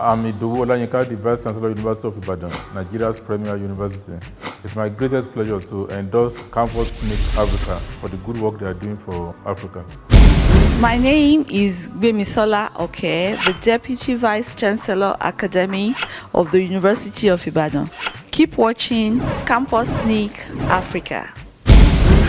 I'm Idowu Olayinka, the Vice Chancellor, University of Ibadan, Nigeria's premier university. It's my greatest pleasure to endorse Campus Sneak Africa for the good work they are doing for Africa. My name is Gbemisola Oke, the Deputy Vice Chancellor Academy of the University of Ibadan. Keep watching Campus Sneak Africa.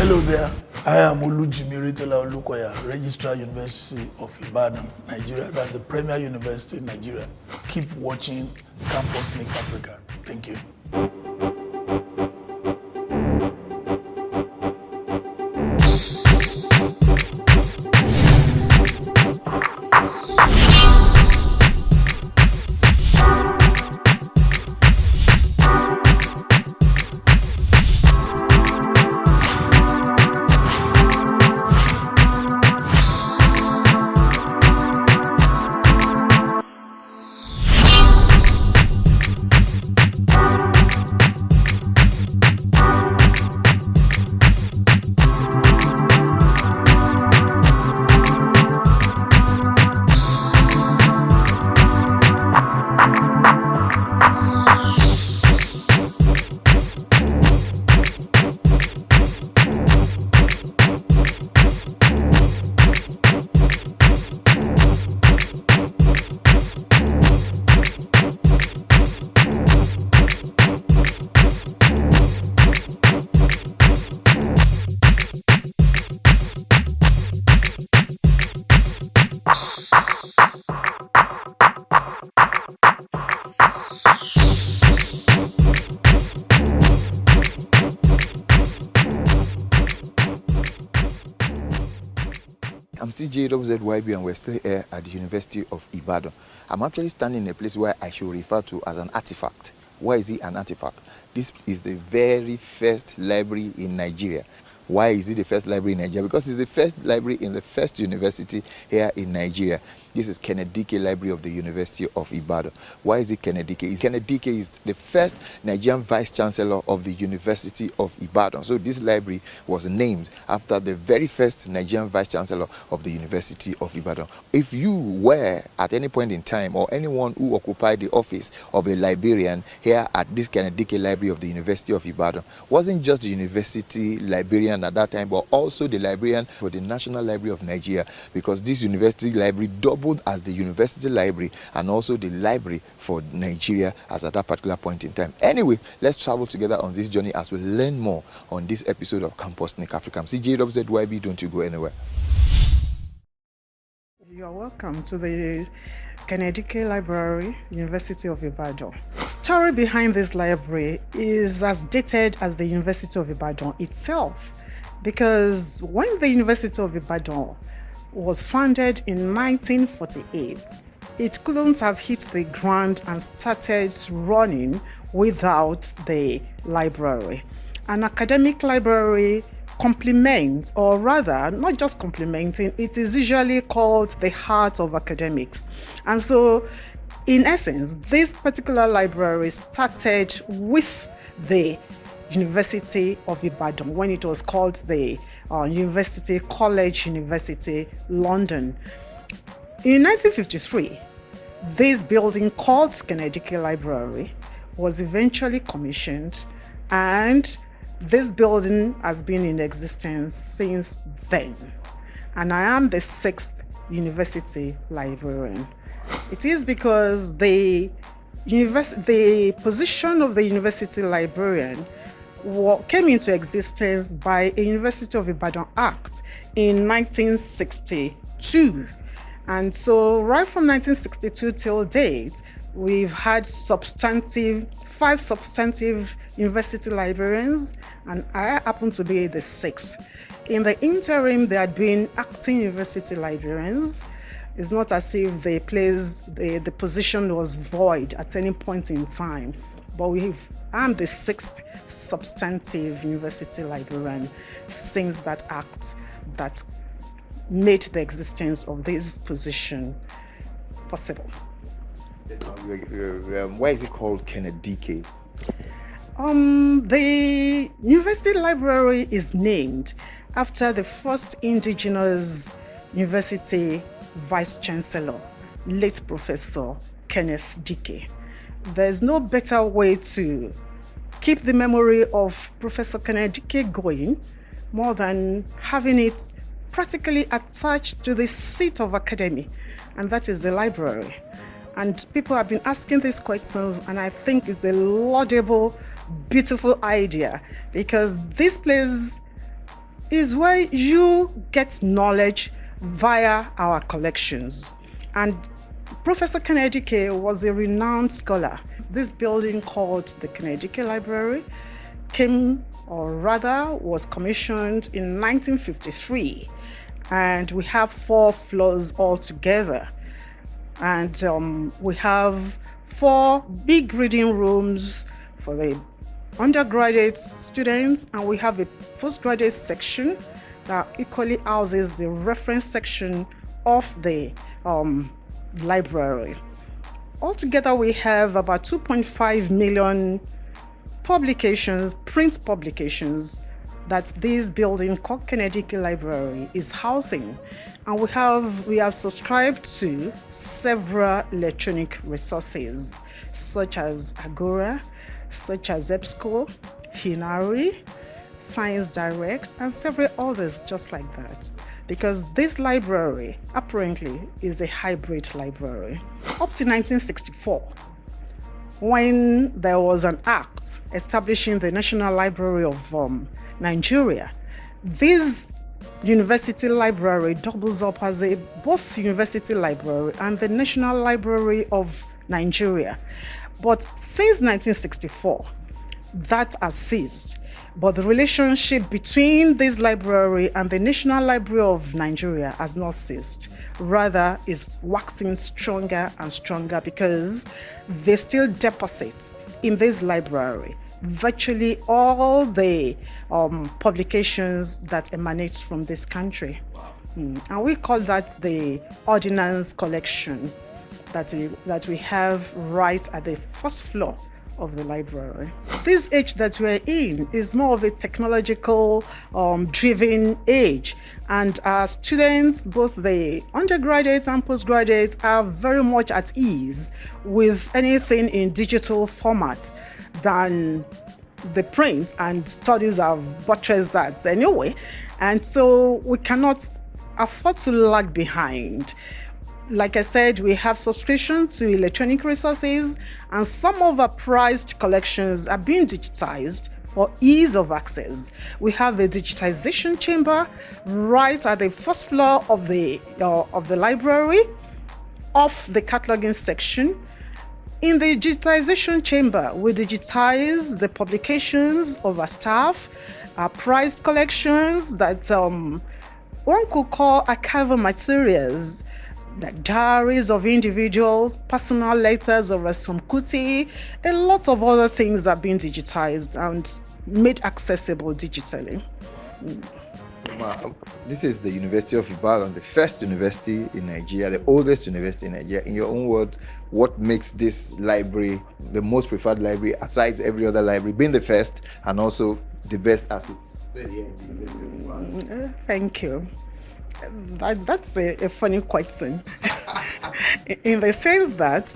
Hello there, I am Olujimiritola Olukoya, Registrar University of Ibadan, Nigeria. That's the premier university in Nigeria. Keep watching Campus Sneak Africa. Thank you. I'm CJWZYB and we're still here at the University of Ibadan. I'm actually standing in a place where I should refer to as an artifact. Why is it an artifact? This is the very first library in Nigeria. Why is it the first library in Nigeria? Because it's the first library in the first university here in Nigeria. This is Kenneth Dike Library of the University of Ibadan. Why is it Kenneth Dike? Kenneth Dike is the first Nigerian Vice Chancellor of the University of Ibadan. So this library was named after the very first Nigerian Vice Chancellor of the University of Ibadan. If you were at any point in time, or anyone who occupied the office of a librarian here at this Kenneth Dike Library of the University of Ibadan, wasn't just the university librarian at that time, but also the librarian for the National Library of Nigeria, because this university library doubled as the university library and also the library for Nigeria as at that particular point in time. Anyway, let's travel together on this journey as we learn more on this episode of Campus Sneak Africa. CJWZYB, don't you go anywhere. You are welcome to the Kenneth Dike Library, University of Ibadan. Story behind this library is as dated as the University of Ibadan itself, because when the University of Ibadan was founded in 1948, it couldn't have hit the ground and started running without the library. An academic library complements, or rather, not just complementing, it is usually called the heart of academics. And so, in essence, this particular library started with the University of Ibadan when it was called the University College University London. In 1953, this building called Kenneth Dike Library was eventually commissioned, and this building has been in existence since then. And I am the sixth university librarian. It is because the position of the university librarian came into existence by a University of Ibadan Act in 1962. And so right from 1962 till date, we've had five substantive university librarians, and I happen to be the sixth. In the interim, there had been acting university librarians. It's not as if the position was void at any point in time, but I'm the sixth substantive university librarian since that act that made the existence of this position possible. Why is it called Kenneth Dike? The university library is named after the first indigenous university vice chancellor, late Professor Kenneth Dike. There's no better way to keep the memory of Professor Kenneth Dike going more than having it practically attached to the seat of academy, and that is the library. And people have been asking these questions, and I think it's a laudable, beautiful idea, because this place is where you get knowledge via our collections. And Professor Kenneth Dike was a renowned scholar. This building called the Kenneth Dike Library was commissioned in 1953, and we have 4 floors altogether. And we have 4 big reading rooms for the undergraduate students, and we have a postgraduate section that equally houses the reference section of the library. Altogether, we have about 2.5 million publications, print publications, that this building called Kenneth Dike Library is housing. And we have subscribed to several electronic resources, such as Agora, such as EBSCO, Hinari, Science Direct, and several others just like that. Because this library apparently is a hybrid library. Up to 1964, when there was an act establishing the National Library of Nigeria, this university library doubles up as both university library and the National Library of Nigeria. But since 1964, that has ceased. But the relationship between this library and the National Library of Nigeria has not ceased. Rather, it's waxing stronger and stronger, because they still deposit in this library virtually all the publications that emanate from this country. And we call that the ordnance collection that we have right at the first floor of the library. This age that we're in is more of a technological driven age, and our students, both the undergraduates and postgraduates, are very much at ease with anything in digital format than the print, and studies have buttressed that anyway. And so we cannot afford to lag behind. Like I said, we have subscription to electronic resources, and some of our prized collections are being digitized for ease of access. We have a digitization chamber right at the first floor of the library, off the cataloging section. In the digitization chamber, we digitize the publications of our staff, our prized collections that one could call archival materials, like diaries of individuals, personal letters of Rasom Kuti. A lot of other things are being digitized and made accessible digitally. This is the University of Ibadan, the first university in Nigeria, the oldest university in Nigeria. In your own words, what makes this library the most preferred library, aside every other library, being the first and also the best, as it's said here in the University of Ibadan? Thank you. That's a funny question. In the sense that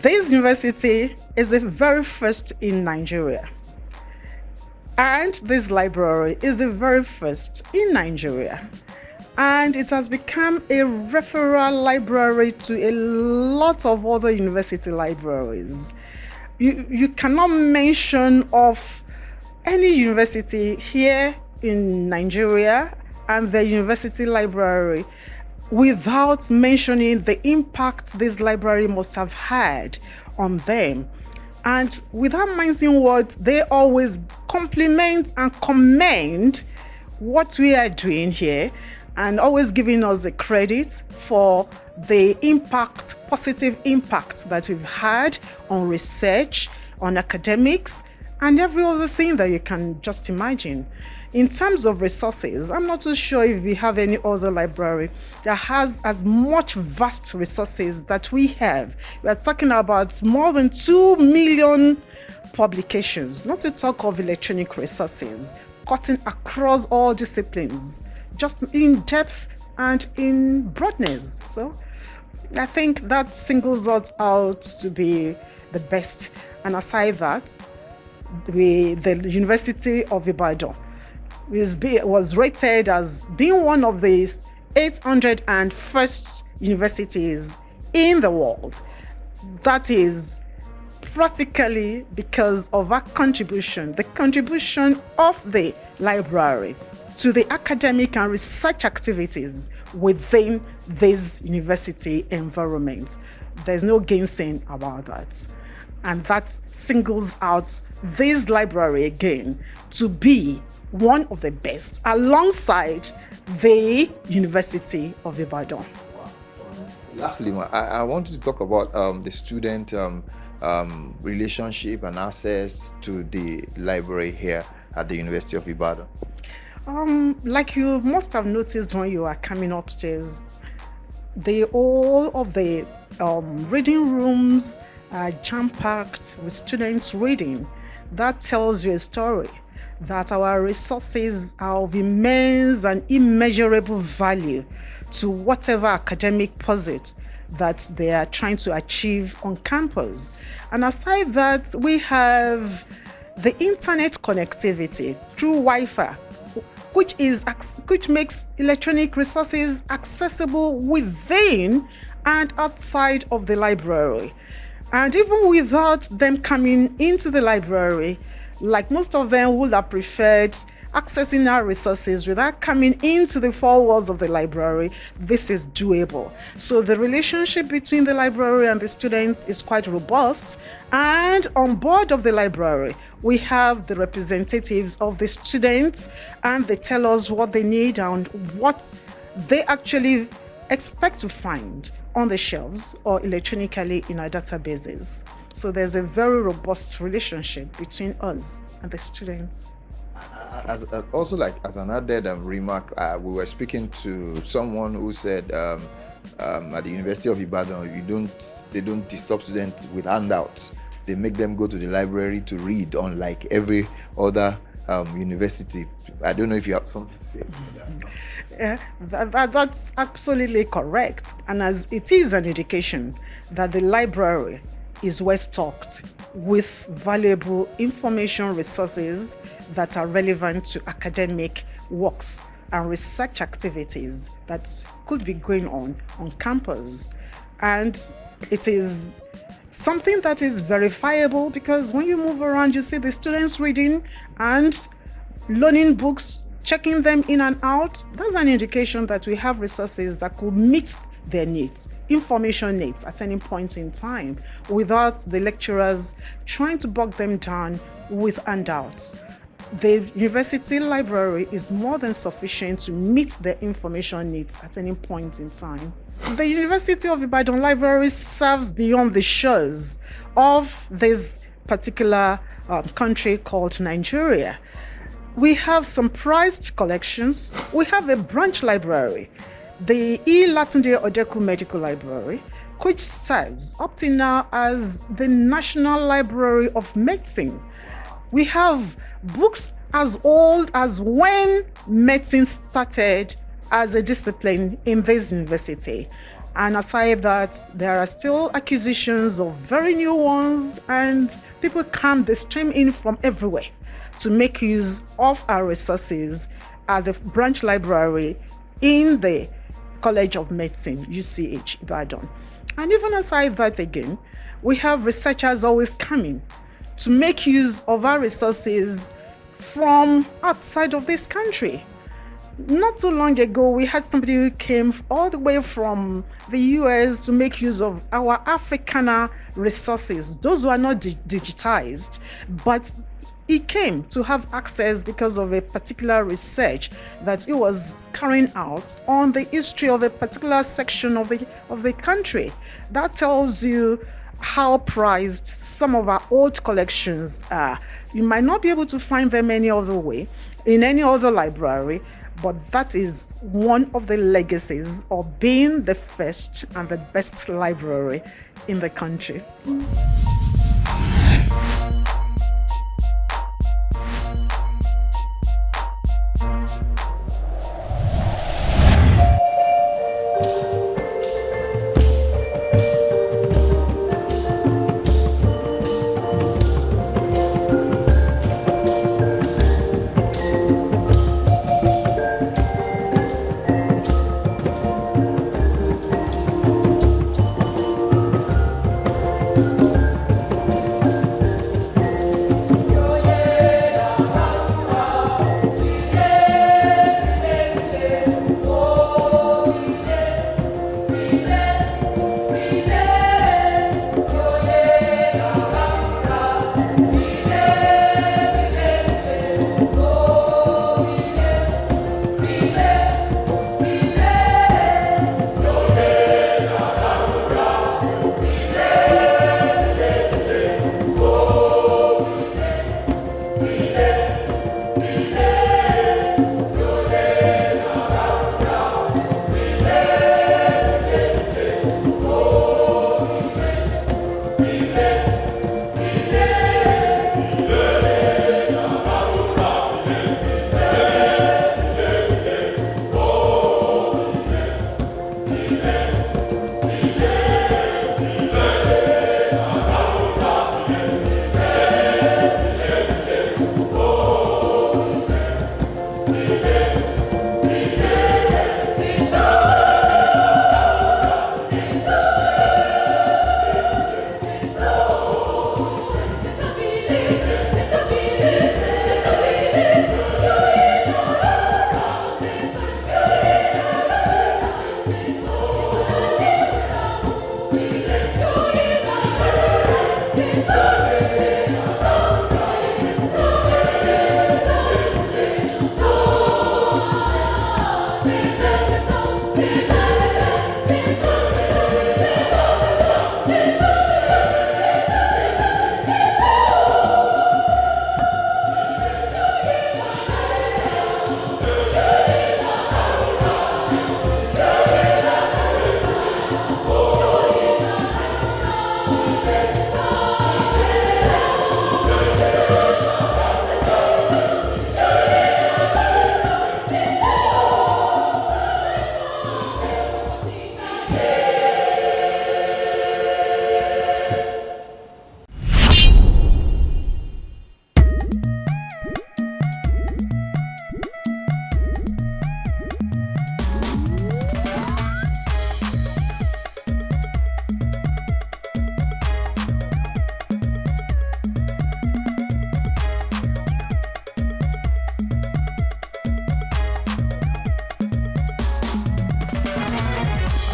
this university is the very first in Nigeria, and this library is the very first in Nigeria, and it has become a referral library to a lot of other university libraries. You cannot mention of any university here in Nigeria and the university library without mentioning the impact this library must have had on them. And without mincing words, they always compliment and commend what we are doing here, and always giving us the credit for the impact, positive impact that we've had on research, on academics, and every other thing that you can just imagine. In terms of resources, I'm not too sure if we have any other library that has as much vast resources that we have. We are talking about more than 2 million publications, not to talk of electronic resources, cutting across all disciplines, just in depth and in broadness. So I think that singles us out to be the best. And aside that, the University of Ibadan was rated as being one of the 801st universities in the world. That is practically because of our contribution, the contribution of the library to the academic and research activities within this university environment. There's no gainsaying about that. And that singles out this library again to be one of the best alongside the University of Ibadan. Lastly, I wanted to talk about the student relationship and access to the library here at the University of Ibadan. Like you must have noticed when you are coming upstairs, all of the reading rooms are jam-packed with students reading. That tells you a story that our resources are of immense and immeasurable value to whatever academic pursuit that they are trying to achieve on campus. And aside that, we have the internet connectivity through Wi-Fi, which makes electronic resources accessible within and outside of the library. And even without them coming into the library, like most of them would have preferred accessing our resources without coming into the four walls of the library, this is doable. So the relationship between the library and the students is quite robust. And on board of the library, we have the representatives of the students, and they tell us what they need and what they actually expect to find on the shelves or electronically in our databases. So there's a very robust relationship between us and the students. As an added remark, we were speaking to someone who said at the University of Ibadan, they don't disturb students with handouts. They make them go to the library to read, unlike every other university. I don't know if you have something to say about that. That's absolutely correct. And as it is an indication that the library is well stocked with valuable information resources that are relevant to academic works and research activities that could be going on campus. And it is something that is verifiable, because when you move around, you see the students reading and learning books, checking them in and out. That's an indication that we have resources that could meet their needs, information needs at any point in time, without the lecturers trying to bog them down with handouts. The university library is more than sufficient to meet their information needs at any point in time. The University of Ibadan Library serves beyond the shores of this particular country called Nigeria. We have some prized collections. We have a branch library, the E. Latunde Odeku Medical Library, which serves up to now as the National Library of Medicine. We have books as old as when medicine started as a discipline in this university. And aside that, there are still acquisitions of very new ones, and people come, they stream in from everywhere to make use of our resources at the branch library in the College of Medicine, UCH, Ibadan. And even aside that again, we have researchers always coming to make use of our resources from outside of this country. Not too long ago, we had somebody who came all the way from the US to make use of our Africana resources. Those were not digitized, but he came to have access because of a particular research that he was carrying out on the history of a particular section of the country. That tells you how prized some of our old collections are. You might not be able to find them any other way, in any other library, but that is one of the legacies of being the first and the best library in the country.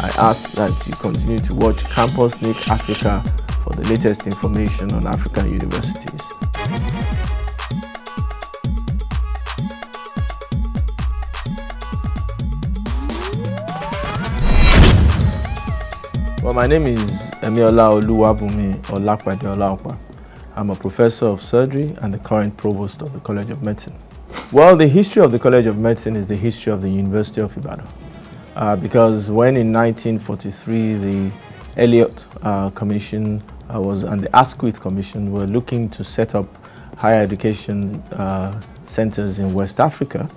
I ask that you continue to watch Campus Nick Africa for the latest information on African universities. Well, my name is Emiola Oluwabumi Olapade Olaopa. I'm a professor of surgery and the current provost of the College of Medicine. Well, the history of the College of Medicine is the history of the University of Ibadan. Because when in 1943 the Elliott Commission and the Asquith Commission were looking to set up higher education centers in West Africa,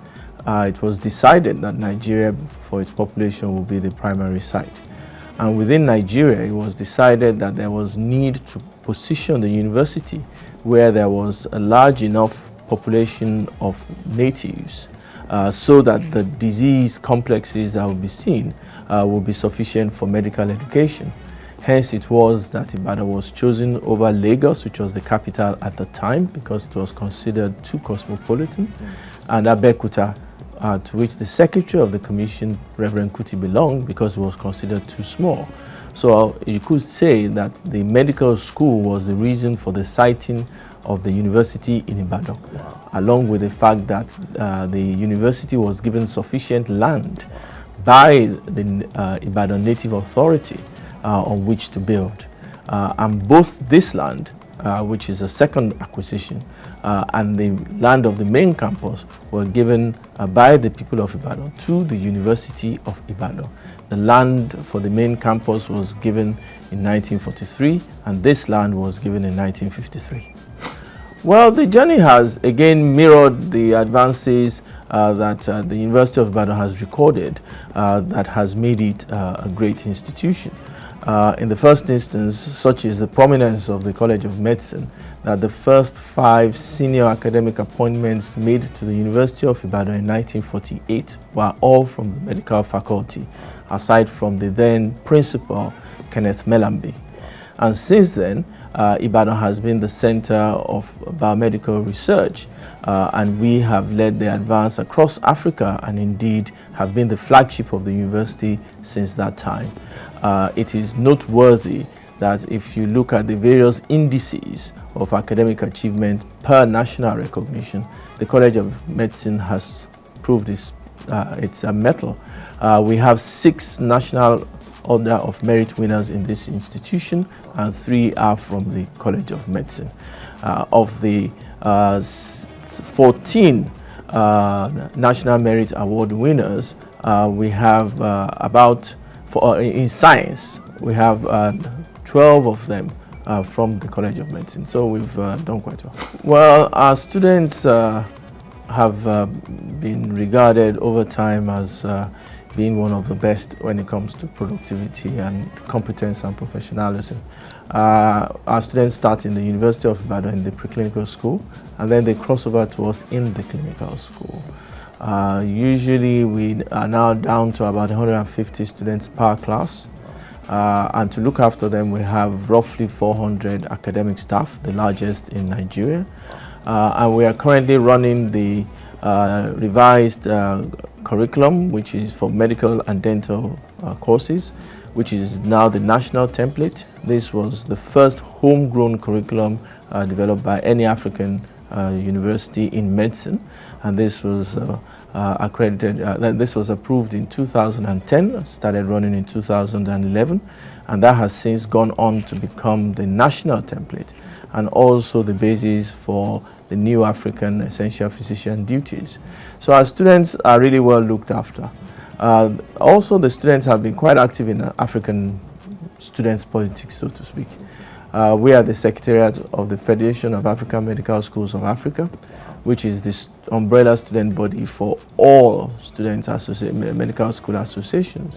it was decided that Nigeria, for its population, would be the primary site. And within Nigeria, it was decided that there was need to position the university where there was a large enough population of natives so that the disease complexes that would be seen would be sufficient for medical education. Hence, it was that Ibadan was chosen over Lagos, which was the capital at the time, because it was considered too cosmopolitan, and Abeokuta, to which the secretary of the commission, Reverend Kuti, belonged because it was considered too small. So you could say that the medical school was the reason for the siting of the university in Ibadan, along with the fact that the university was given sufficient land by the Ibadan Native Authority on which to build. And both this land, which is a second acquisition, and the land of the main campus were given by the people of Ibadan to the University of Ibadan. The land for the main campus was given in 1943, and this land was given in 1953. Well, the journey has again mirrored the advances that the University of Ibadan has recorded that has made it a great institution. In the first instance, such is the prominence of the College of Medicine, that the first 5 senior academic appointments made to the University of Ibadan in 1948 were all from the medical faculty, aside from the then principal, Kenneth Mellambe. And since then, Ibadan has been the center of biomedical research, and we have led the advance across Africa and indeed have been the flagship of the university since that time. It is noteworthy that if you look at the various indices of academic achievement per national recognition, the College of Medicine has proved its mettle. We have 6 national Order of Merit winners in this institution, and 3 are from the College of Medicine. Of the 14 National Merit Award winners, we have in science, we have 12 of them from the College of Medicine. So we've done quite well. Well, our students have been regarded over time as being one of the best when it comes to productivity and competence and professionalism. Our students start in the University of Ibadan in the preclinical school, and then they cross over to us in the clinical school. Usually we are now down to about 150 students per class, and to look after them we have roughly 400 academic staff, the largest in Nigeria, and we are currently running the revised curriculum, which is for medical and dental courses, which is now the national template. This was the first homegrown curriculum developed by any African university in medicine, and this was this was approved in 2010, started running in 2011, and that has since gone on to become the national template and also the basis for the new African essential physician duties. So our students are really well looked after. Also, the students have been quite active in African students' politics, so to speak. We are the Secretariat of the Federation of African Medical Schools of Africa, which is this umbrella student body for all students' medical school associations.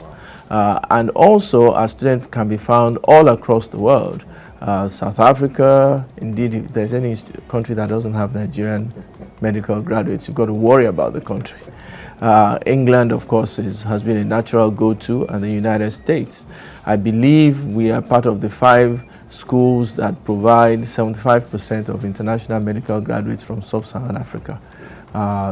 And also, our students can be found all across the world. South Africa, indeed, if there's any country that doesn't have Nigerian medical graduates, you've got to worry about the country. England, of course, has been a natural go-to, and the United States. I believe we are part of the 5 schools that provide 75% of international medical graduates from sub-Saharan Africa.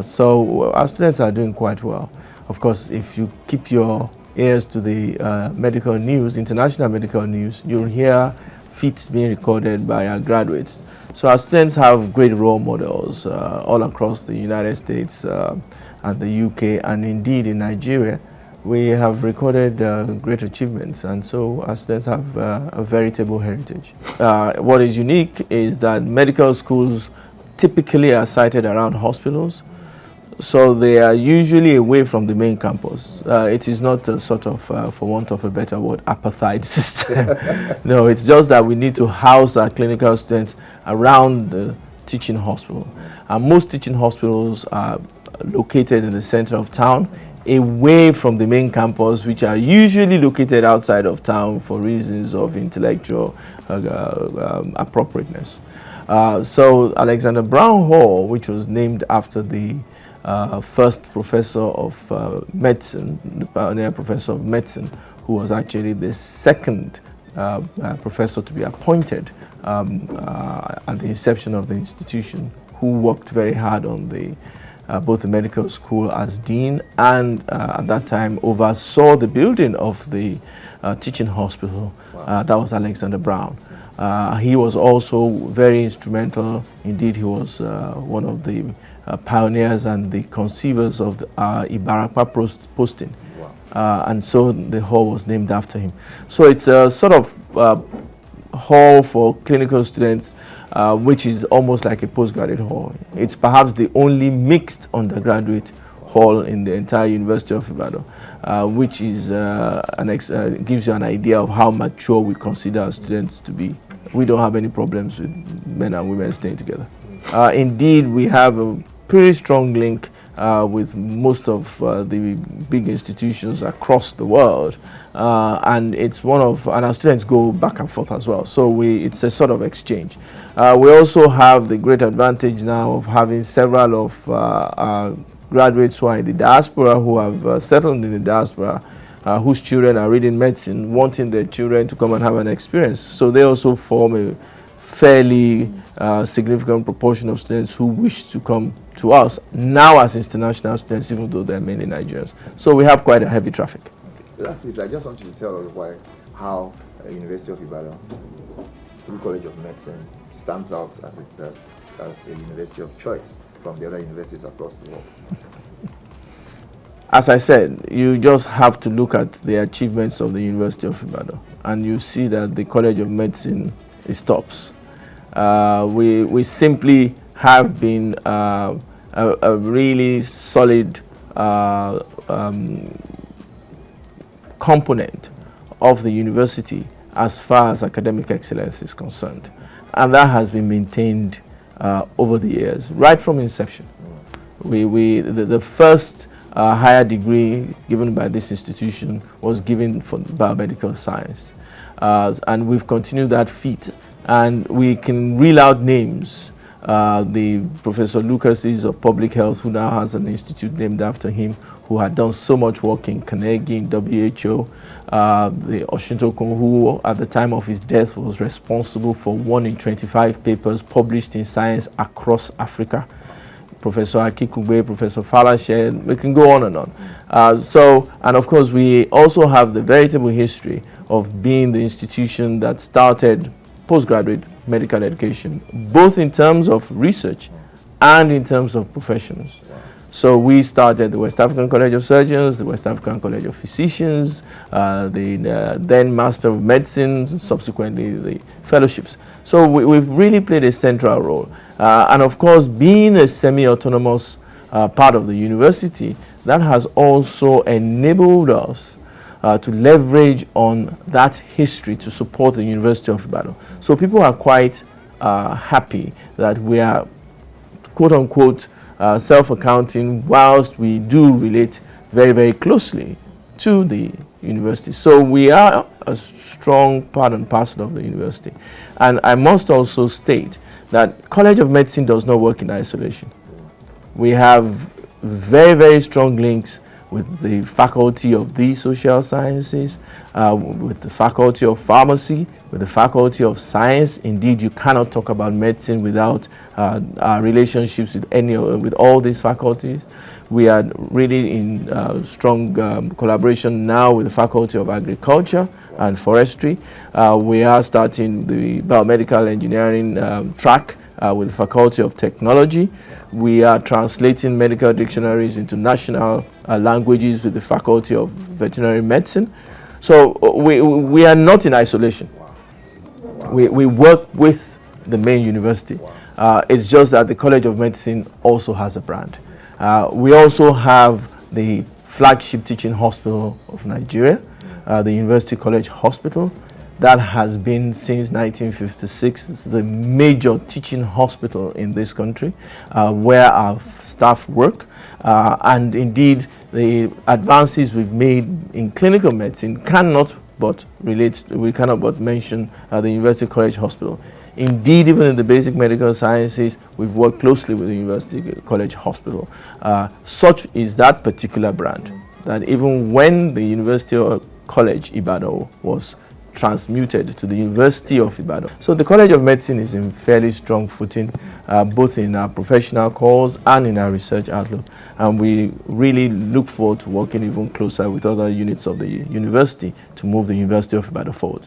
So our students are doing quite well. Of course, if you keep your ears to the medical news, international medical news, you'll hear feats being recorded by our graduates. So our students have great role models all across the United States and the UK, and indeed in Nigeria. We have recorded great achievements, and so our students have a veritable heritage. What is unique is that medical schools typically are sited around hospitals, so they are usually away from the main campus. It is not a sort of, for want of a better word, apartheid system. No, it's just that we need to house our clinical students around the teaching hospital. And most teaching hospitals are located in the center of town, away from the main campus, which are usually located outside of town for reasons of intellectual appropriateness. So Alexander Brown Hall, which was named after the first professor of medicine, the pioneer professor of medicine, who was actually the second professor to be appointed at the inception of the institution, who worked very hard on the both the medical school as dean, and at that time oversaw the building of the teaching hospital. Wow. That was Alexander Brown. He was also very instrumental. Indeed, he was one of the pioneers and the conceivers of the Ibadan-Episode posting. Wow. And so the hall was named after him. So it's a sort of hall for clinical students, which is almost like a postgraduate hall. It's perhaps the only mixed undergraduate hall in the entire University of Ibadan, which is gives you an idea of how mature we consider our students to be. We don't have any problems with men and women staying together. Indeed, we have a pretty strong link with most of the big institutions across the world, and it's and our students go back and forth as well. So it's a sort of exchange. We also have the great advantage now of having several of graduates who are in the diaspora, who have settled in the diaspora, whose children are reading medicine, wanting their children to come and have an experience. So they also form a fairly significant proportion of students who wish to come to us now as international students, even though they're mainly Nigerians. So we have quite a heavy traffic. Last piece, I just want you to tell us how University of Ibadan, through College of Medicine, stands out as a university of choice from the other universities across the world. As I said, you just have to look at the achievements of the University of Ibadan, and you see that the College of Medicine is tops. We simply have been a really solid component of the university as far as academic excellence is concerned, and that has been maintained over the years, right from inception. The first higher degree given by this institution was given for biomedical science, and we've continued that feat, and we can reel out names. The Professor Lucases of Public Health, who now has an institute named after him, who had done so much work in Carnegie, in WHO, the Oshintokun, who at the time of his death was responsible for 1 in 25 papers published in science across Africa. Professor Akikugbe, Professor Falashe, we can go on and on. And of course, we also have the veritable history of being the institution that started postgraduate medical education, both in terms of research and in terms of professions. So we started the West African College of Surgeons, the West African College of Physicians, the then Master of Medicine, subsequently the fellowships. So we've really played a central role. And of course, being a semi-autonomous part of the university, that has also enabled us to leverage on that history to support the University of Ibadan. So people are quite happy that we are, quote unquote, self-accounting, whilst we do relate very, very closely to the university. So we are a strong part and parcel of the university. And I must also state that College of Medicine does not work in isolation. We have very, very strong links with the Faculty of the Social Sciences, with the Faculty of Pharmacy, with the Faculty of Science. Indeed, you cannot talk about medicine without our relationships with all these faculties. We are really in strong collaboration now with the Faculty of Agriculture and Forestry. We are starting the biomedical engineering track with the Faculty of Technology. We are translating medical dictionaries into national languages with the Faculty of Veterinary Medicine. So we are not in isolation. We work with the main university. It's just that the College of Medicine also has a brand. We also have the flagship teaching hospital of Nigeria, the University College Hospital. That has been since 1956 the major teaching hospital in this country, where our staff work. And indeed, the advances we've made in clinical medicine cannot but mention the University College Hospital. Indeed, even in the basic medical sciences, we've worked closely with the University College Hospital. Such is that particular brand, that even when the University College Ibadan was transmuted to the University of Ibadan. So the College of Medicine is in fairly strong footing, both in our professional cause and in our research outlook. And we really look forward to working even closer with other units of the university to move the University of Ibadan forward.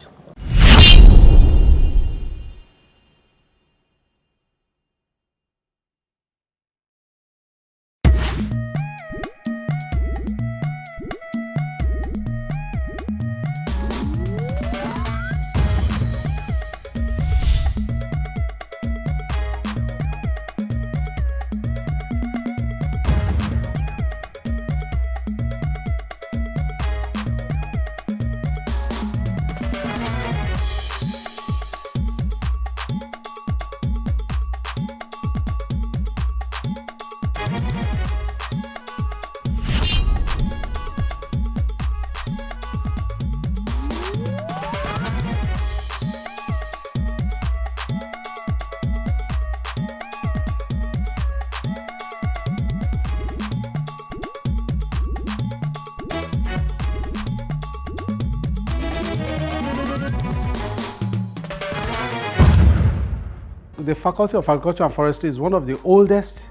The Faculty of Agriculture and Forestry is one of the oldest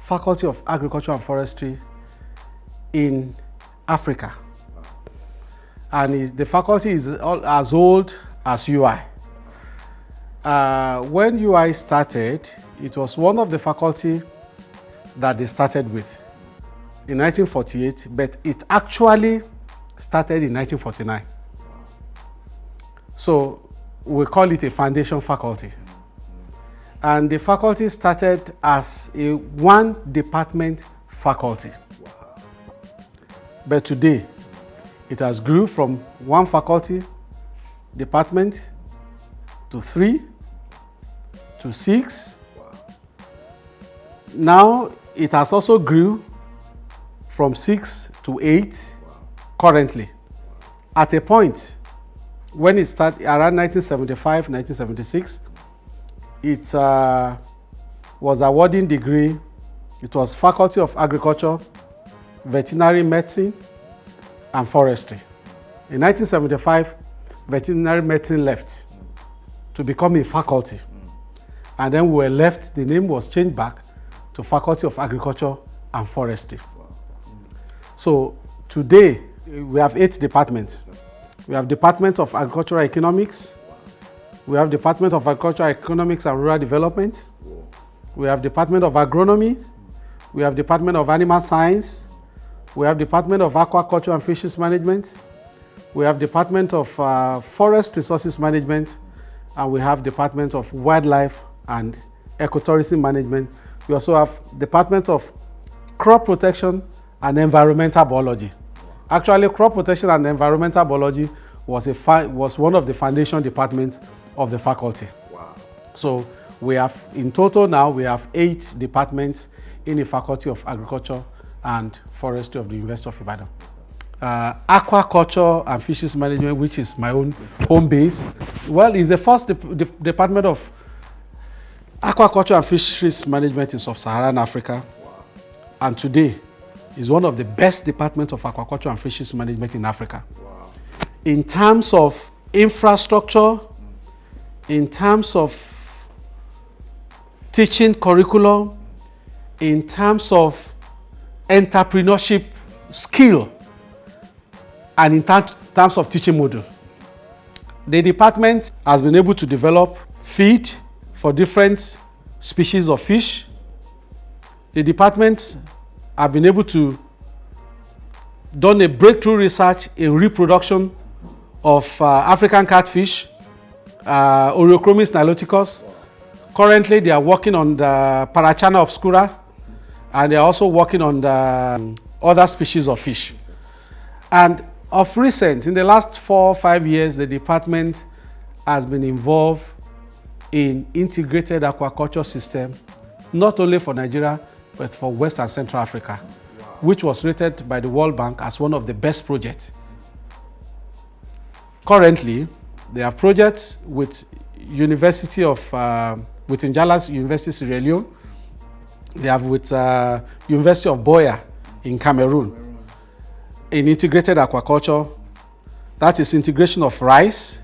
Faculty of Agriculture and Forestry in Africa. And the faculty is as old as UI. When UI started, it was one of the faculty that they started with in 1948, but it actually started in 1949. So we call it a foundation faculty. And the faculty started as a one department faculty. But today, it has grew from one faculty department to 3 to 6. Now, it has also grew from 6 to 8 currently. At a point, when it started around 1975, 1976, it was awarding degree. It was Faculty of Agriculture, Veterinary Medicine, and Forestry. In 1975, Veterinary Medicine left to become a faculty. And then we were left, the name was changed back to Faculty of Agriculture and Forestry. So today, we have 8 departments. We have Department of Agricultural Economics. We have Department of Agricultural Economics and Rural Development. We have Department of Agronomy. We have Department of Animal Science. We have Department of Aquaculture and Fisheries Management. We have Department of Forest Resources Management. And we have Department of Wildlife and Ecotourism Management. We also have Department of Crop Protection and Environmental Biology. Actually, crop protection and environmental biology was one of the foundation departments of the faculty. Wow. So we have, in total now, we have 8 departments in the Faculty of Agriculture and Forestry of the University of Ibadan. Aquaculture and Fisheries Management, which is my own home base, well, is the first department of aquaculture and fisheries management in sub-Saharan Africa. Wow. And today is one of the best departments of aquaculture and fisheries management in Africa. Wow. In terms of infrastructure, in terms of teaching curriculum, in terms of entrepreneurship skill and in terms of teaching model. The department has been able to develop feed for different species of fish. The department have been able to done a breakthrough research in reproduction of African catfish, Oreochromis niloticus. Currently, they are working on the Parachana obscura, and they are also working on the other species of fish. And of recent, in the last 4 or 5 years, the department has been involved in integrated aquaculture system, not only for Nigeria, but for West and Central Africa, which was rated by the World Bank as one of the best projects. Currently, they have projects with University of, with Njala's University Sierra Leone. They have with University of Buea in Cameroon. In integrated aquaculture, that is integration of rice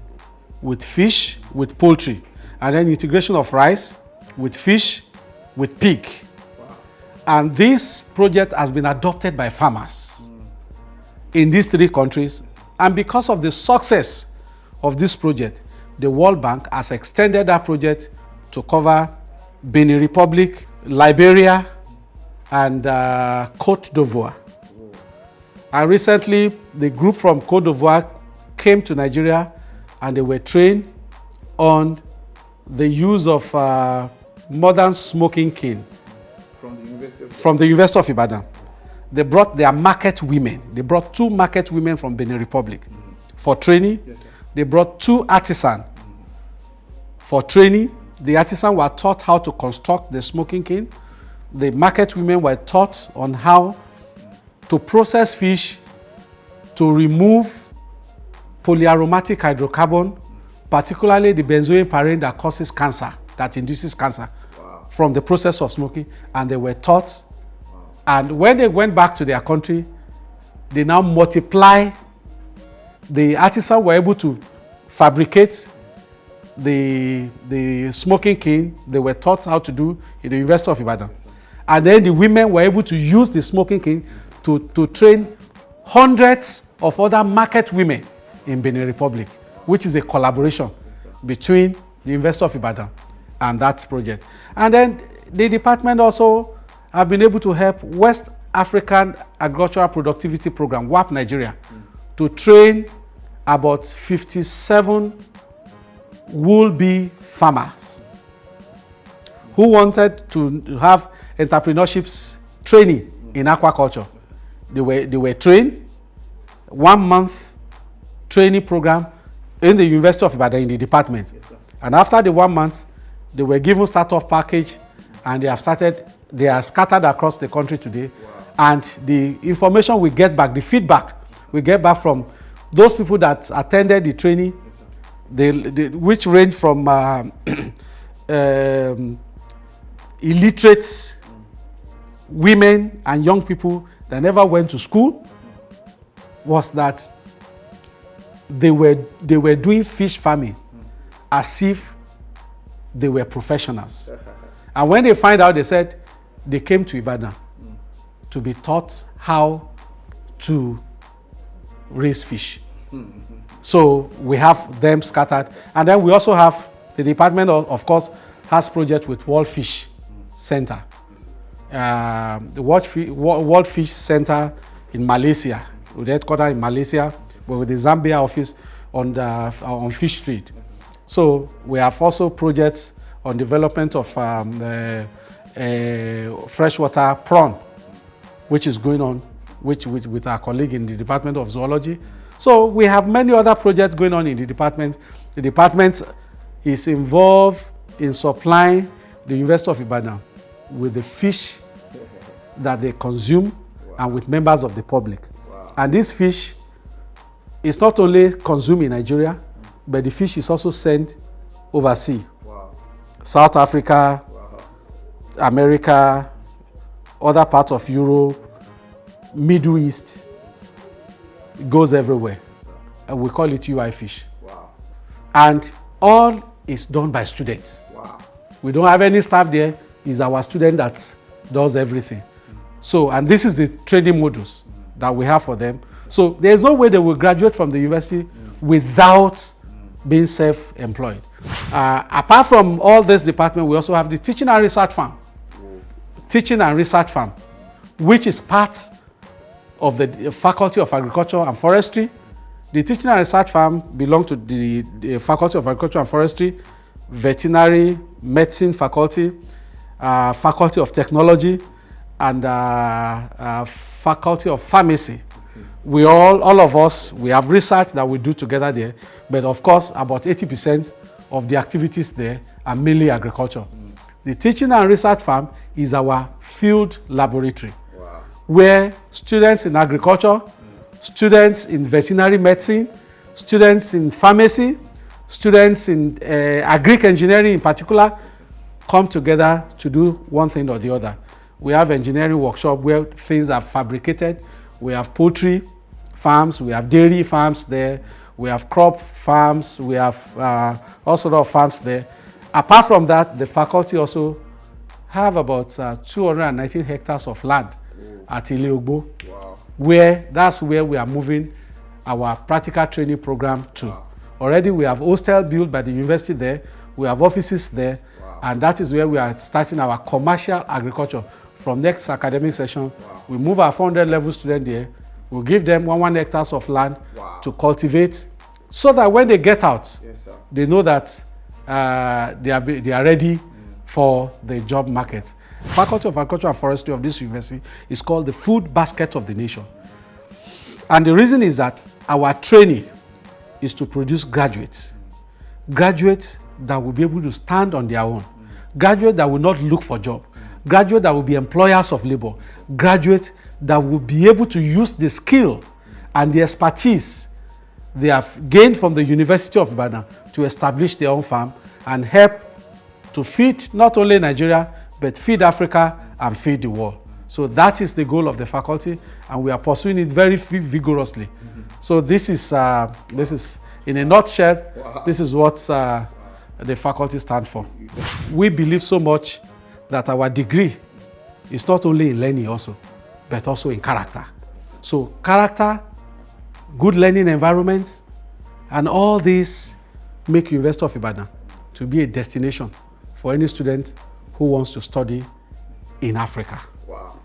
with fish, with poultry, and then integration of rice with fish, with pig. Wow. And this project has been adopted by farmers in these 3 countries. And because of the success of this project, the World Bank has extended that project to cover Benin Republic, Liberia, and Côte d'Ivoire. And recently, the group from Côte d'Ivoire came to Nigeria and they were trained on the use of modern smoking cane from the University of Ibadan. They brought their market women. They brought 2 market women from Benin Republic for training. Yes, they brought 2 artisans for training. The artisans were taught how to construct the smoking cane. The market women were taught on how to process fish to remove polyaromatic hydrocarbon, particularly the benzoate pyrene that causes cancer, that induces cancer. Wow. From the process of smoking, and they were taught. Wow. And when they went back to their country, they now multiply. The artisans were able to fabricate the smoking cane they were taught how to do in the University of Ibadan. And then the women were able to use the smoking cane to train hundreds of other market women in Benin Republic, which is a collaboration between the University of Ibadan and that project. And then the department also have been able to help West African Agricultural Productivity Program, WAP Nigeria, to train about 57 wool-bee farmers who wanted to have entrepreneurship training in aquaculture. They were trained, 1 month training program in the University of Ibadan in the department. Yes, and after the 1 month, they were given start-off package, and they are scattered across the country today. Wow. And the information we get back, the feedback we get back from those people that attended the training, which range from illiterate women and young people that never went to school, was that they were doing fish farming as if they were professionals. And when they find out, they said they came to Ibadan to be taught how to raise fish. So we have them scattered. And then we also have the department, of course, has projects with World Fish Center. The World Fish Center in Malaysia, with headquarters in Malaysia, but with the Zambia office on fish trade. So we have also projects on development of freshwater prawn, which is going on with our colleague in the Department of Zoology. So we have many other projects going on in the department. The department is involved in supplying the University of Ibadan with the fish that they consume and with members of the public. Wow. And this fish is not only consumed in Nigeria, but the fish is also sent overseas. Wow. South Africa, wow. America, other parts of Europe, Middle East. It goes everywhere. And we call it UI fish. Wow. And all is done by students. Wow. We don't have any staff there. It's our student that does everything. So, and this is the training modules that we have for them. So there's no way they will graduate from the university without being self-employed. Apart from all this department, we also have the teaching and research farm. Teaching and research farm, which is part of the Faculty of Agriculture and Forestry. The teaching and research farm belongs to the Faculty of Agriculture and Forestry, Veterinary Medicine Faculty, Faculty of Technology, and Faculty of Pharmacy. We all of us, we have research that we do together there, but of course, about 80% of the activities there are mainly agriculture. The teaching and research farm is our field laboratory, where students in agriculture, students in veterinary medicine, students in pharmacy, students in agric engineering in particular, come together to do one thing or the other. We have engineering workshop where things are fabricated. We have poultry farms, we have dairy farms there, we have crop farms, we have all sorts of farms there. Apart from that, the faculty also have about 219 hectares of land at Ileogbo, where that's where we are moving our practical training program to. Already we have hostel built by the university there, we have offices there, and that is where we are starting our commercial agriculture. From next academic session, we move our 400 level students there, we'll give them 1 hectares of land to cultivate, so that when they get out, they know that they are ready for the job market. Faculty of Agriculture and Forestry of this university is called the food basket of the nation. And the reason is that our training is to produce graduates. Graduates that will be able to stand on their own. Graduates that will not look for job. Graduates that will be employers of labor. Graduates that will be able to use the skill and the expertise they have gained from the University of Ibadan to establish their own farm and help to feed not only Nigeria, but feed Africa and feed the world. So that is the goal of the faculty, and we are pursuing it very vigorously. So this is in a nutshell, this is what the faculty stands for. We believe so much that our degree is not only in learning also, but also in character. So character, good learning environment, and all these make University of Ibadan to be a destination for any student who wants to study in Africa. Wow.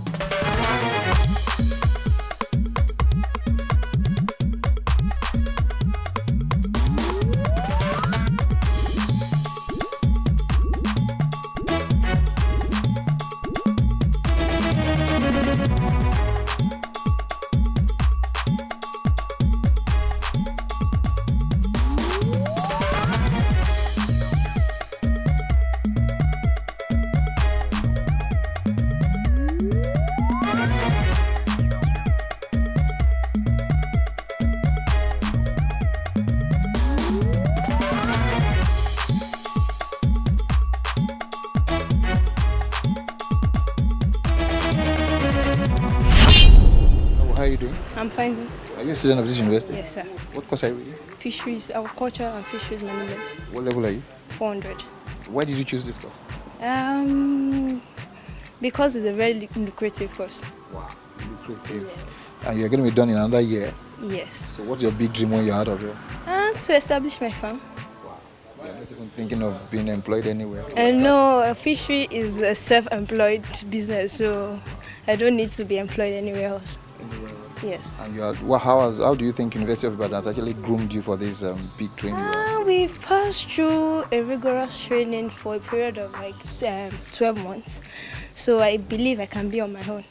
How are you doing? I'm fine. Are you a student of this university? Yes, sir. What course are you reading? Fisheries, agriculture and fisheries management. What level are you? 400. Why did you choose this course? Because it's a very lucrative course. Wow, lucrative. And you're going to be done in another year. Yes. So what's your big dream when you're out of here? To establish my farm. Wow. You're not even thinking of being employed anywhere? No, fishery is a self-employed business, so I don't need to be employed anywhere else. Yes. And you are, how do you think University of Ibadan has actually groomed you for this big dream you have? We've passed through a rigorous training for a period of like 12 months. So I believe I can be on my own.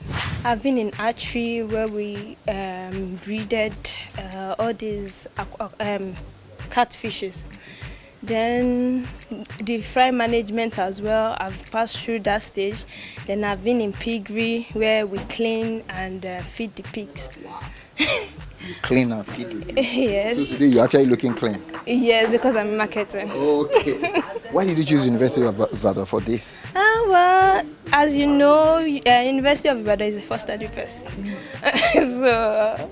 I've been in archery where we breeded all these catfishes. Then the fry management as well, I've passed through that stage. Then I've been in piggery where we clean and feed the pigs. Clean and feed the pigs? Yes. So today you're actually looking clean? Yes, because I'm a marketer. Okay. Why did you choose University of Ibadan for this? Well, as you know, University of Ibadan is the first study best. So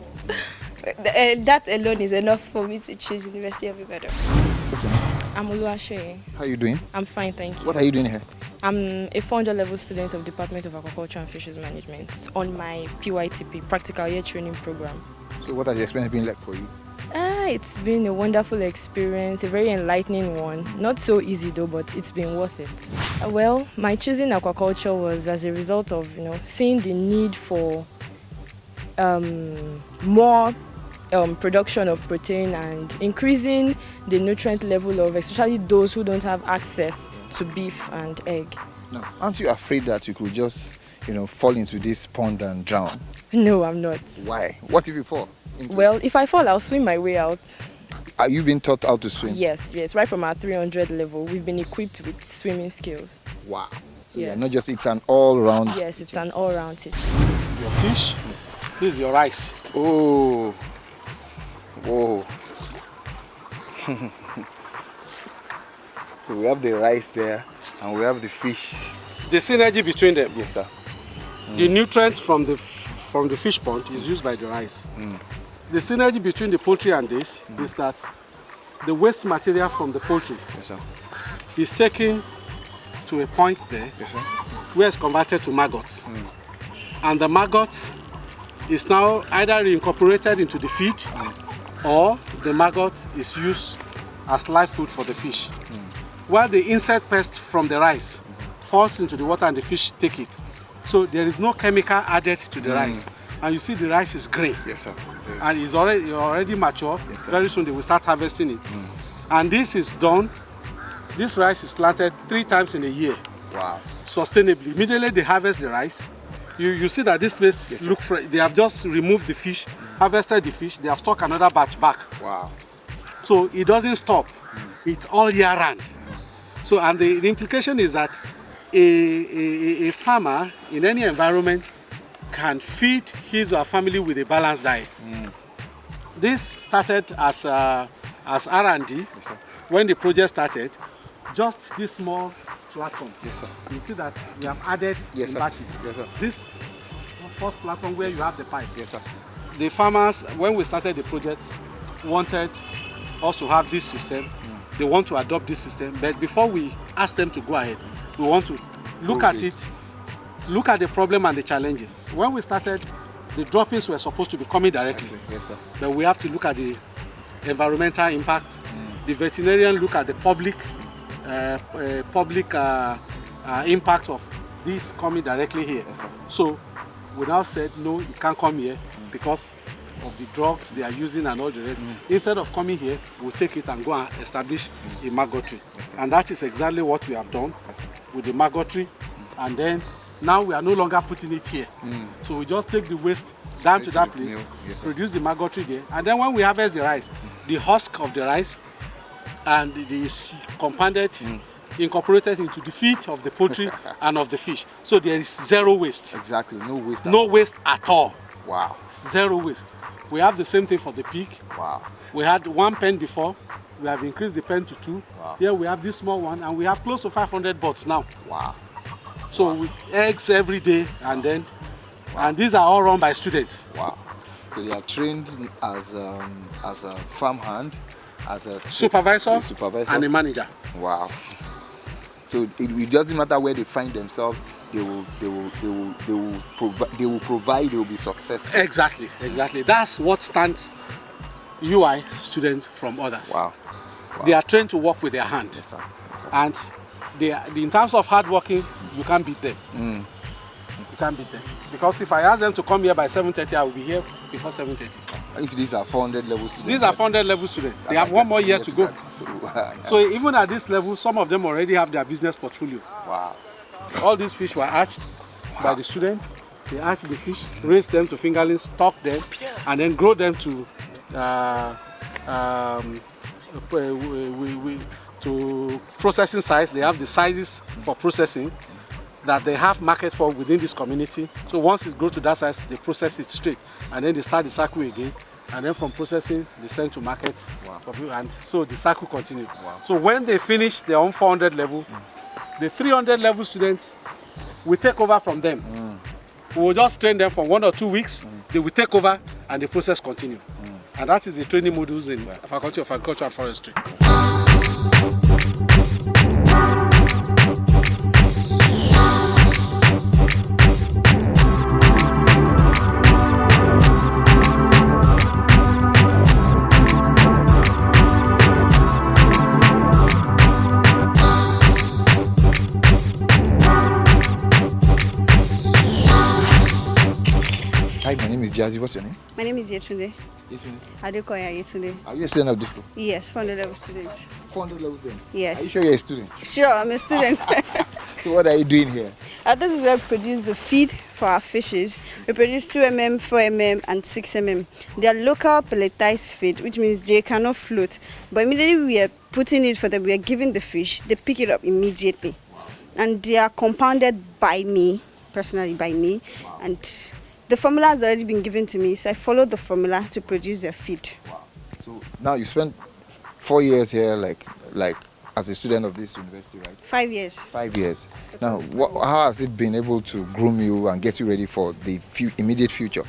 that alone is enough for me to choose University of Ibadan. What's your name? I'm Oluwashoye. How are you doing? I'm fine, thank you. What are you doing here? I'm a 400 level student of Department of Agriculture and Fisheries Management on my PYTP, Practical Year Training Program. So what has the experience been like for you? It's been a wonderful experience, a very enlightening one. Not so easy though, but it's been worth it. Well, my choosing aquaculture was as a result of, seeing the need for more production of protein and increasing the nutrient level of especially those who don't have access to beef and egg. No, aren't you afraid that you could just, fall into this pond and drown? No, I'm not. Why? What if you fall? Well, if I fall, I'll swim my way out. Are you being taught how to swim? Yes. Right from our 300 level, we've been equipped with swimming skills. Wow. So Yeah. you're not just, it's an all-round. Yes, it's an all-round teaching. Your fish, this is your rice. Oh. Whoa. So we have the rice there and we have the fish. The synergy between them. Yes, sir. The nutrients from the fish pond is used by the rice. The synergy between the poultry and this is that the waste material from the poultry Yes, sir. is taken to a point there Yes, sir. where it's converted to maggots. And the maggot is now either reincorporated into the feed or the maggot is used as live food for the fish. While the insect pest from the rice falls into the water and the fish take it. So there is no chemical added to the rice. And you see the rice is green. Yes, sir. Yes. And it's already mature. Yes, sir. Very soon they will start harvesting it. And this is done, this rice is planted 3 times in a year. Wow. Sustainably. Immediately they harvest the rice. You see that this place look fresh. They have just removed the fish, harvested the fish, they have stocked another batch back. Wow. So it doesn't stop. It's all year round. So and the implication is that a farmer in any environment can feed his or her family with a balanced diet. This started as R&D. Yes, sir. When the project started, just this small platform. Yes, sir. You see that we have added Yes, in sir. batches. Yes, sir. This first platform where you have the pipe. Yes, sir. The farmers, when we started the project, wanted us to have this system. They want to adopt this system, but before we ask them to go ahead, we want to look at it, look at the problem and the challenges. When we started, the droppings were supposed to be coming directly. Yes, sir. But we have to look at the environmental impact. The veterinarian look at the public impact of this coming directly here. Yes, sir. So we now said no, it can't come here because of the drugs they are using and all the rest. Instead of coming here, we'll take it and go and establish a maggotry. Yes, And that is exactly what we have done with the maggotry. And then now we are no longer putting it here. So we just take the waste down to that place, Yes, sir. produce the maggotry there. And then when we harvest the rice, the husk of the rice and it is compounded, incorporated into the feed of the poultry and of the fish. So there is zero waste. Exactly. No waste. No waste at all. Wow. Zero waste. We have the same thing for the pig. Wow. We had 1 pen before. We have increased the pen to 2. Wow. Here we have this small one, and we have close to 500 birds now. Wow. So with eggs every day, and then, and these are all run by students. Wow. So they are trained as a farm hand, as a Supervisor, supervisor, and a manager. Wow. So it doesn't matter where they find themselves, they will provide, they will be successful. Exactly. That's what stands UI students from others. Wow. They are trained to work with their hand. Yes, sir. Yes, sir. And in terms of hard working, you can't beat them. You can't beat them. Because if I ask them to come here by 7:30, I will be here before 7:30. If these are 400 level students. These are 400 level students. They have 1 more year to go. So even at this level, some of them already have their business portfolio. Wow. All these fish were hatched by the students. They hatch the fish, raise them to fingerlings, stock them, and then grow them to processing size. They have the sizes for processing that they have market for within this community. So once it grows to that size, they process it straight, and then they start the cycle again. And then from processing, they send to market. Wow. And so the cycle continues. Wow. So when they finish their own 400 level, the 300 level students will take over from them. We will just train them for 1 or 2 weeks. They will take over and the process continue. And that is the training modules in Faculty of Agriculture and Forestry. Jazzy, what's your name? My name is Yetunde. Yetunde. Adekoya Yetunde. Are you a student of this school? Yes, 400 level student. 400 level student? Yes. Are you sure you're a student? Sure, I'm a student. So what are you doing here? This is where we produce the feed for our fishes. We produce 2mm, 4mm, and 6mm. They are local pelletized feed, which means they cannot float. But immediately we are putting it for them, we are giving the fish, they pick it up immediately. And they are compounded by me, personally by me. And the formula has already been given to me, so I follow the formula to produce their feed. So now you spent 4 years here, like as a student of this university, right? 5 years. 5 years. Now, how has it been able to groom you and get you ready for the immediate future?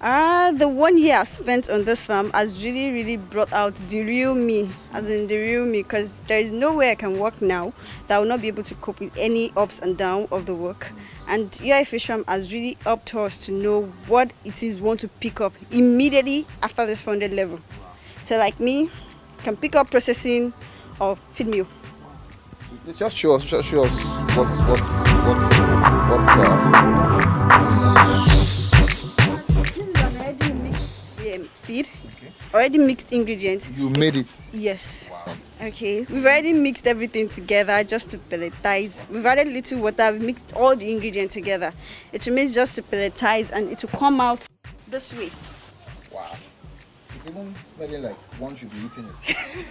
The 1 year I've spent on this farm has really brought out the real me, as in the real me, because there is no way I can work now that I will not be able to cope with any ups and downs of the work. And UI Fish Farm has really helped us to know what it is we want to pick up immediately after this 400 level. So like me, can pick up processing or feed meal. Just show us what This is an already mixed feed, already mixed ingredients. You made it? Yes. Wow. Okay, we've already mixed everything together just to pelletize. We've added little water, we've mixed all the ingredients together. It remains just to pelletize and it will come out this way. Wow. It's even smelling like one should be eating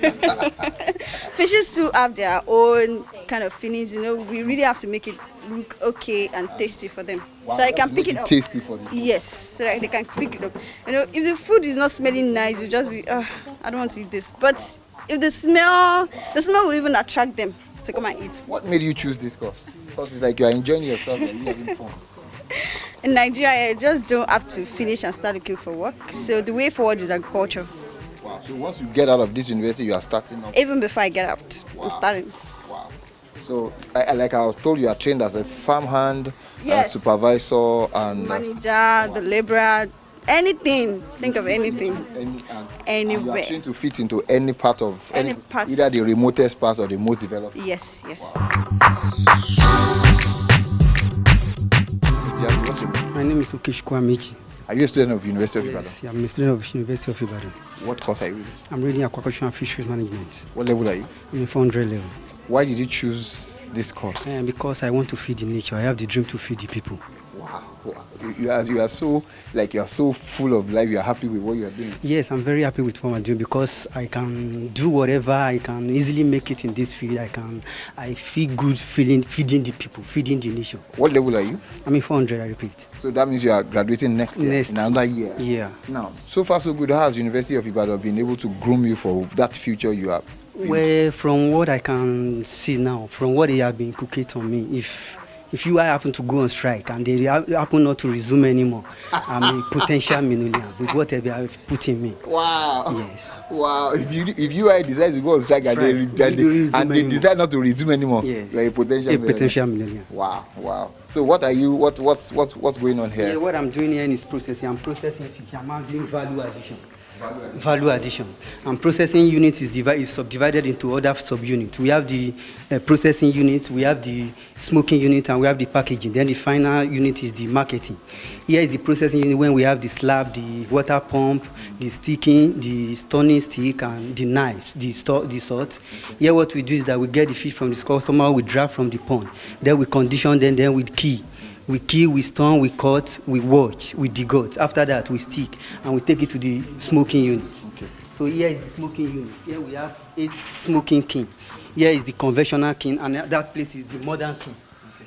it. Fishes too have their own kind of feelings, we really have to make it look okay and tasty for them. Wow, so they can pick it up. Tasty for them. Yes, so that they can pick it up. If the food is not smelling nice, you just be, I don't want to eat this. But if the smell will even attract them to come and eat. What made you choose this course? Because it's like you're enjoying yourself and you're having fun. In Nigeria, you just don't have to finish and start looking for work. So the way forward is agriculture. Wow. So once you get out of this university, you are starting up? Even before I get out, I'm starting. Wow. So, like I was told, you are trained as a farmhand, Yes. supervisor, and Manager, the laborer, anything. Think of anything. anywhere. You are trained to fit into any part of Any part. either the remotest part or the most developed. Yes. Just what's your name? My name is Ukish Kwamichi. Are you a student of University of Ibadan? Yes, I'm a student of University of Ibadan. What course are you reading? I'm reading aquaculture and fisheries management. What level are you? I'm a 400 level. Why did you choose this course? Because I want to feed the nature. I have the dream to feed the people. Wow. You are so full of life. You are happy with what you are doing. Yes, I'm very happy with what I'm doing because I can do whatever. I can easily make it in this field. I feel good feeding the people, feeding the nation. What level are you? I'm in 400, I repeat. So that means you are graduating next year, in another year. Yeah. Now, so far so good. How has University of Ibadan been able to groom you for that future you have? Well, from what I can see now, from what they have been cooking on me, if you happen to go on strike and they happen not to resume anymore, I'm a potential millionaire with whatever I've put in me. Wow. Yes. Wow. If you decide to go on strike and they decide not to resume anymore, yes. You're a potential millionaire. Wow. So what are you? What's going on here? Yeah, what I'm doing here is processing. I'm processing fish. I'm doing value addition. Value addition. And processing unit is subdivided into other subunits. We have the processing unit, we have the smoking unit, and we have the packaging. Then the final unit is the marketing. Here is the processing unit when we have the slab, the water pump, the sticking, the stoning stick, and the knives, the salt. Here what we do is that we get the fish from this customer, we draft from the pond. Then we condition them, then we key. We kill, we stone, we cut, we watch, we degout. After that, we stick and we take it to the smoking unit. Okay. So here is the smoking unit. Here we have 8 smoking king. Here is the conventional king, and that place is the modern king. Okay.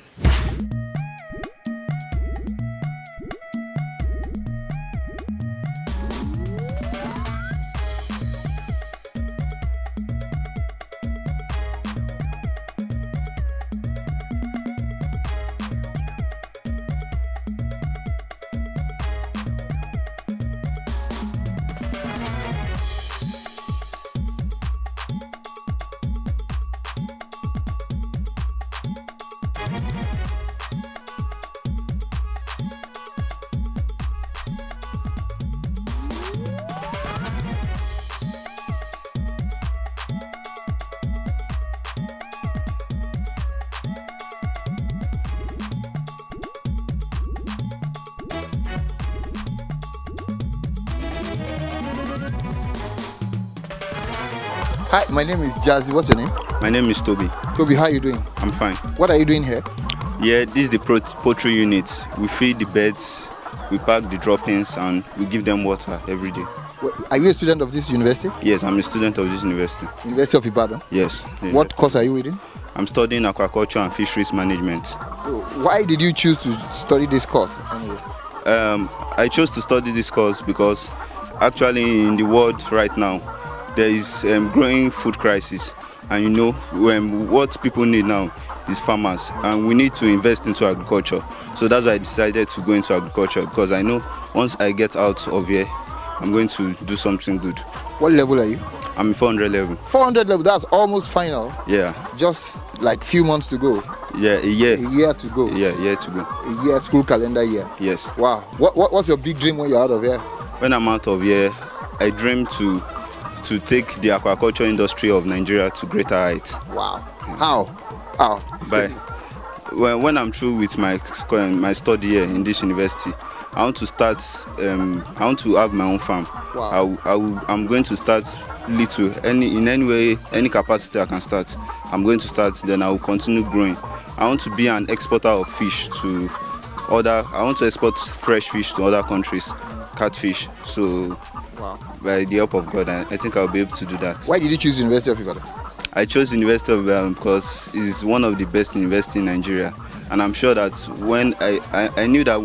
Hi, my name is Jazzy. What's your name? My name is Toby. Toby, how are you doing? I'm fine. What are you doing here? Yeah, this is the poultry unit. We feed the birds, we pack the droppings, and we give them water every day. Are you a student of this university? Yes, I'm a student of this university. University of Ibadan? Yes. What course are you reading? I'm studying aquaculture and fisheries management. So why did you choose to study this course anyway? I chose to study this course because actually in the world right now, there is growing food crisis. And you know, what people need now is farmers. And we need to invest into agriculture. So that's why I decided to go into agriculture, because I know once I get out of here, I'm going to do something good. What level are you? I'm in 400 level. 400 level, that's almost final. Yeah. Just like few months to go. Yeah, a year. A year to go. Yeah, a year to go. A year, school calendar year. Yes. Wow. What's your big dream when you're out of here? When I'm out of here, I dream to take the aquaculture industry of Nigeria to greater heights. Wow. How? When I'm through with my study here in this university, I want to start. I want to have my own farm. Wow. I'm going to start little, in any way, any capacity I can start. I'm going to start. Then I will continue growing. I want to be an exporter of fish to other. I want to export fresh fish to other countries, catfish. So, wow. By the help of God, I think I'll be able to do that. Why did you choose University of Ibadan? I chose University of Ibadan because it's one of the best universities in Nigeria. And I'm sure that when I knew that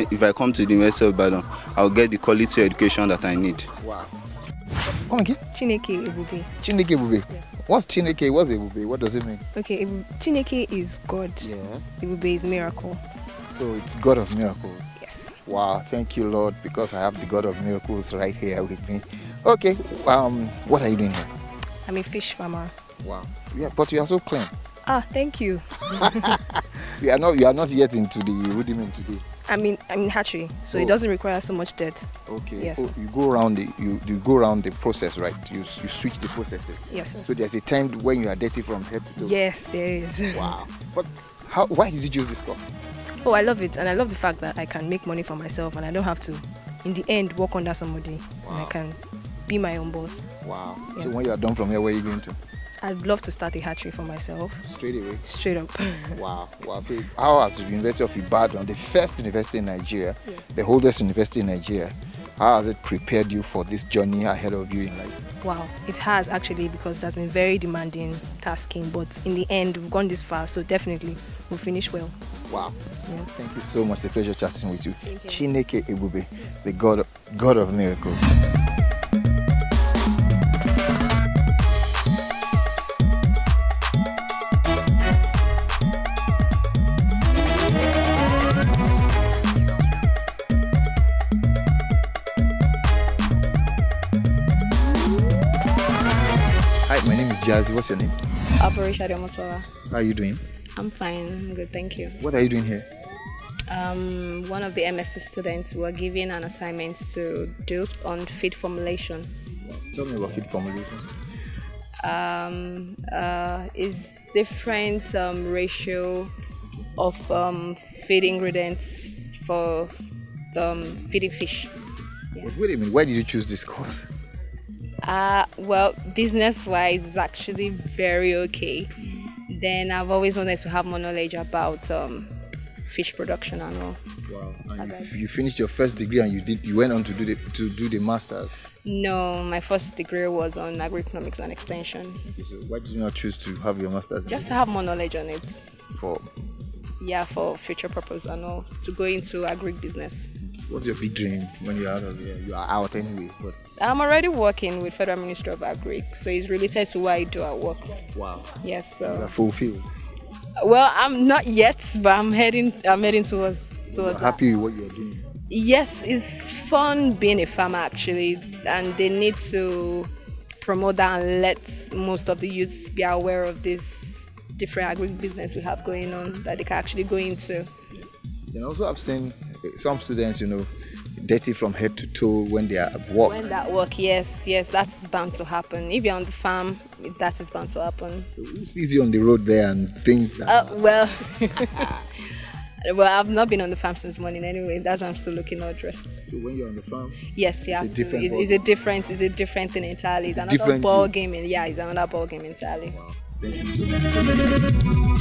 if I come to the University of Ibadan, I'll get the quality education that I need. Wow. Come again? Chineke Ebube. Chineke Ebube. Yes. What's Chineke? What's Ebube? What does it mean? Okay, Chineke is God. Yeah. Ebube is miracle. So it's God of miracles. Yes. Wow, thank you, Lord, because I have the God of miracles right here with me. Okay, what are you doing here? I'm a fish farmer. Wow. Yeah, but you are so clean. Ah, thank you. You are not yet into the rudiment today. I mean hatchery, so it doesn't require so much dirt. Okay. Yes. Oh, you go around the process, right? You switch the processes. Yes, sir. So there's a time when you are dirty from head to toe. Yes, there is. Wow. But why did you choose this course? Oh, I love it, and I love the fact that I can make money for myself, and I don't have to, in the end, work under somebody. Wow. And I can be my own boss. Wow. Yeah. So when you are done from here, where are you going to? I'd love to start a hatchery for myself. Straight away? Straight up. Wow. So how has the University of Ibadan, the first university in Nigeria, the oldest university in Nigeria, how has it prepared you for this journey ahead of you in life? Wow, it has actually, because that's been very demanding, tasking, but in the end, we've gone this far, so definitely we'll finish well. Wow. Yeah. Thank you so much. It's a pleasure chatting with you. Thank you. Chineke Ebube, the God of miracles. Hi, my name is Jazzy. What's your name? Operation Mosawa. How are you doing? I'm fine. I'm good, thank you. What are you doing here? One of the MSc students were given an assignment to do on feed formulation. Tell me about feed formulation. Is different ratio of feed ingredients for feeding fish. Yeah. Wait a minute. Why did you choose this course? Well, business-wise, it's actually very okay. Then I've always wanted to have more knowledge about fish production and all. Wow! And you finished your first degree and you went on to do the masters. No, my first degree was on agroeconomics and extension. Okay, so why did you not choose to have your masters? Just to have more knowledge on it. For future purpose and all, to go into agri business. What's your big dream when you're out of here? You are out anyway. But I'm already working with Federal Ministry of Agri, so it's related to what I do at work. Wow. Yes. So. You are fulfilled. Well, I'm not yet, but I'm heading towards you're happy with what you're doing? Yes, it's fun being a farmer actually, and they need to promote that and let most of the youths be aware of this different agri business we have going on that they can actually go into. And also I've seen some students, dirty from head to toe when they are at work. When they're at work, yes, that's bound to happen. If you're on the farm, that is bound to happen. Who sees you on the road there and thinks that? Well, Well, I've not been on the farm since morning anyway. That's why I'm still looking all dressed. So when you're on the farm, yes, yeah, it's a different it's a different thing entirely. It's another different ball game. game. Yeah, it's another ball game entirely. Wow. Thank you so much.